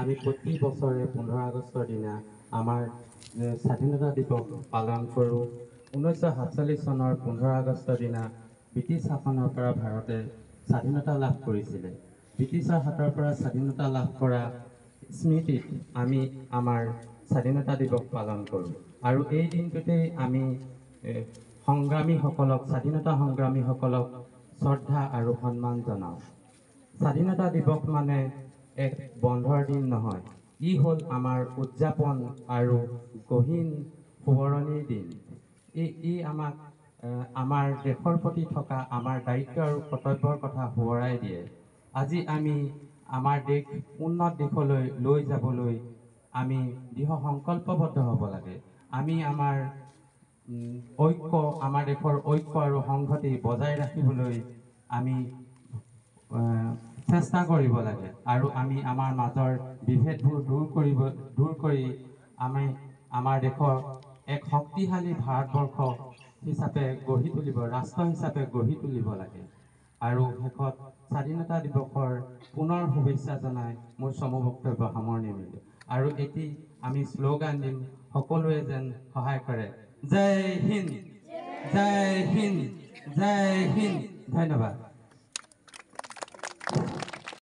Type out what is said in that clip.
আমি প্ৰতি বছৰে 15 আগষ্টৰ দিনা আমাৰ স্বাধীনতা দিৱস পালন কৰোঁ। 1947 চনৰ 15 আগষ্টৰ দিনা ব্ৰিটিছ শাসনৰ পৰা ভাৰতে স্বাধীনতা লাভ কৰিছিলে। ব্ৰিটিছৰ হাতৰ পৰা স্বাধীনতা লাভ কৰা স্মৃতিত আমি আমাৰ স্বাধীনতা দিৱস পালন কৰোঁ। আৰু এই দিনটোতেই আমি সংগ্ৰামীসকলক, স্বাধীনতা সংগ্ৰামীসকলক শ্ৰদ্ধা আৰু সন্মান জনাওঁ। স্বাধীনতা দিৱস মানে এক বন্ধৰ দিন নহয়, ই হ'ল আমাৰ উদযাপন আৰু গহীন সোঁৱৰণিৰ দিন। ই আমাক আমাৰ দেশৰ প্ৰতি থকা আমাৰ দায়িত্ব আৰু কৰ্তব্যৰ কথা সোঁৱৰাই দিয়ে। আজি আমি আমাৰ দেশ উন্নত দিশলৈ লৈ যাবলৈ আমি দৃঢ় সংকল্পবদ্ধ হ'ব লাগে। আমি আমাৰ ঐক্য, আমাৰ দেশৰ ঐক্য আৰু সংহতি বজাই ৰাখিবলৈ আমি চেষ্টা কৰিব লাগে। আৰু আমি আমাৰ মাজৰ বিভেদবোৰ দূৰ কৰি আমি আমাৰ দেশৰ এক শক্তিশালী ভাৰতবৰ্ষ হিচাপে গঢ়ি তুলিব, ৰাষ্ট্ৰ হিচাপে গঢ়ি তুলিব লাগে। আৰু শেষত স্বাধীনতা দিৱসৰ পুনৰ শুভেচ্ছা জনাই মোৰ চমু বক্তব্য সামৰণি মাৰিলোঁ। আৰু এটি আমি শ্লোগান দিম, সকলোৱে যেন সহায় কৰে। জয় হিন্দ, জয় হিন্দ, জয় হিন্দ। ধন্যবাদ।